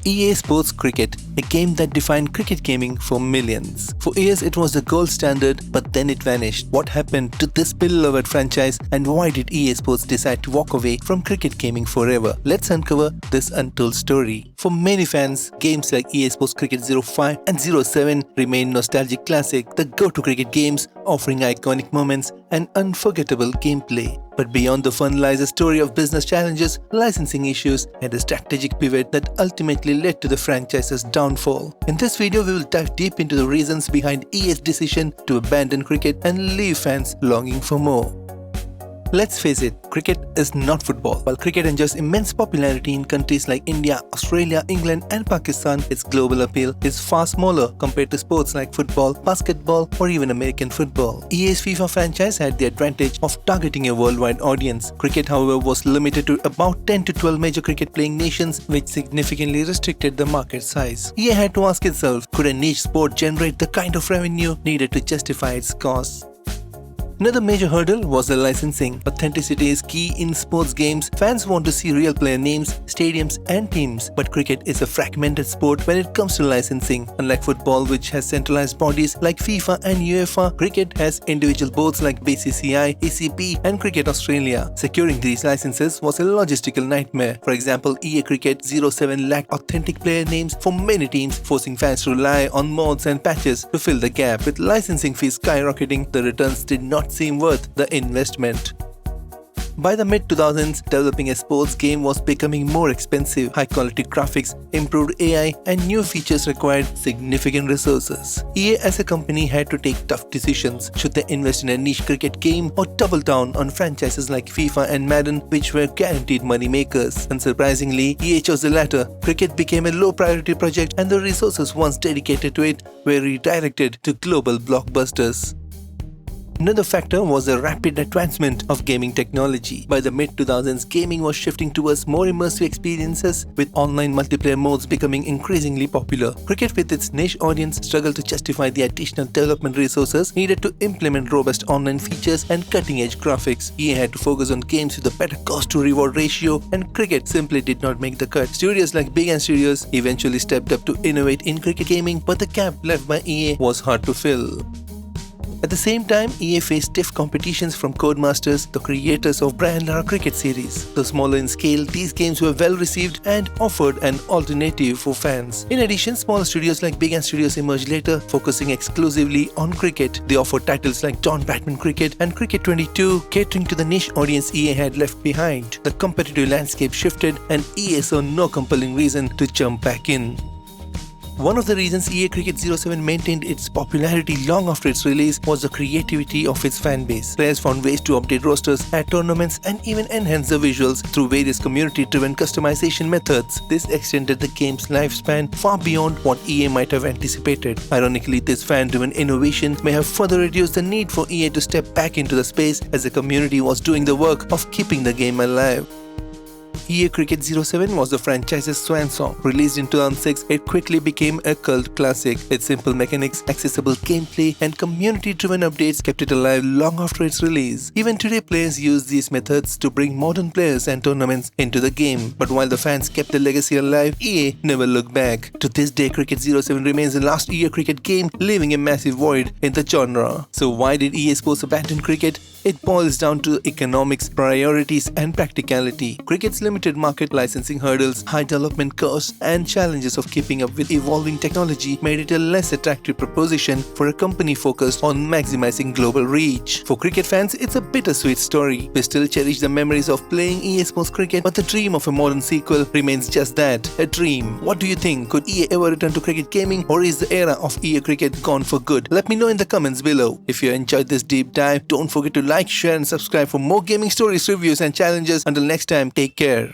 EA Sports Cricket, a game that defined cricket gaming for millions. For years it was the gold standard, but then it vanished. What happened to this beloved franchise, and why did EA Sports decide to walk away from cricket gaming forever? Let's uncover this untold story. For many fans, games like EA Sports Cricket 05 and 07 remain nostalgic classic, the go-to cricket games offering iconic moments and unforgettable gameplay. But beyond the fun lies a story of business challenges, licensing issues, and a strategic pivot that ultimately led to the franchise's downfall. In this video, we will dive deep into the reasons behind EA's decision to abandon cricket and leave fans longing for more. Let's face it, cricket is not football. While cricket enjoys immense popularity in countries like India, Australia, England and Pakistan, its global appeal is far smaller compared to sports like football, basketball or even American football. EA's FIFA franchise had the advantage of targeting a worldwide audience. Cricket, however, was limited to about 10 to 12 major cricket-playing nations, which significantly restricted the market size. EA had to ask itself, could a niche sport generate the kind of revenue needed to justify its costs? Another major hurdle was the licensing. Authenticity is key in sports games. Fans want to see real player names, stadiums and teams. But cricket is a fragmented sport when it comes to licensing. Unlike football, which has centralized bodies like FIFA and UEFA, cricket has individual boards like BCCI, ECB and Cricket Australia. Securing these licenses was a logistical nightmare. For example, EA Cricket 07 lacked authentic player names for many teams, forcing fans to rely on mods and patches to fill the gap. With licensing fees skyrocketing, the returns did not seem worth the investment. By the mid-2000s, developing a sports game was becoming more expensive. High-quality graphics, improved AI, and new features required significant resources. EA as a company had to take tough decisions. Should they invest in a niche cricket game or double down on franchises like FIFA and Madden, which were guaranteed money makers? Unsurprisingly, EA chose the latter. Cricket became a low-priority project, and the resources once dedicated to it were redirected to global blockbusters. Another factor was the rapid advancement of gaming technology. By the mid-2000s, gaming was shifting towards more immersive experiences, with online multiplayer modes becoming increasingly popular. Cricket, with its niche audience, struggled to justify the additional development resources needed to implement robust online features and cutting-edge graphics. EA had to focus on games with a better cost-to-reward ratio, and cricket simply did not make the cut. Studios like Big and Studios eventually stepped up to innovate in cricket gaming, but the gap left by EA was hard to fill. At the same time, EA faced stiff competitions from Codemasters, the creators of Brian Lara cricket series. Though smaller in scale, these games were well received and offered an alternative for fans. In addition, smaller studios like Big and Studios emerged later, focusing exclusively on cricket. They offered titles like John Batman Cricket and Cricket 22, catering to the niche audience EA had left behind. The competitive landscape shifted, and EA saw no compelling reason to jump back in. One of the reasons EA Cricket 07 maintained its popularity long after its release was the creativity of its fanbase. Players found ways to update rosters, add tournaments, and even enhance the visuals through various community-driven customization methods. This extended the game's lifespan far beyond what EA might have anticipated. Ironically, this fan-driven innovation may have further reduced the need for EA to step back into the space, as the community was doing the work of keeping the game alive. EA Cricket 07 was the franchise's swan song. Released in 2006, it quickly became a cult classic. Its simple mechanics, accessible gameplay, and community-driven updates kept it alive long after its release. Even today, players use these methods to bring modern players and tournaments into the game. But while the fans kept the legacy alive, EA never looked back. To this day, Cricket 07 remains the last EA Cricket game, leaving a massive void in the genre. So why did EA Sports abandon cricket? It boils down to economics, priorities, and practicality. Cricket's limited market, licensing hurdles, high development costs, and challenges of keeping up with evolving technology made it a less attractive proposition for a company focused on maximizing global reach. For cricket fans, it's a bittersweet story. We still cherish the memories of playing EA Sports Cricket, but the dream of a modern sequel remains just that, a dream. What do you think? Could EA ever return to cricket gaming, or is the era of EA Cricket gone for good? Let me know in the comments below. If you enjoyed this deep dive, don't forget to like, share and subscribe for more gaming stories, reviews and challenges. Until next time, take care.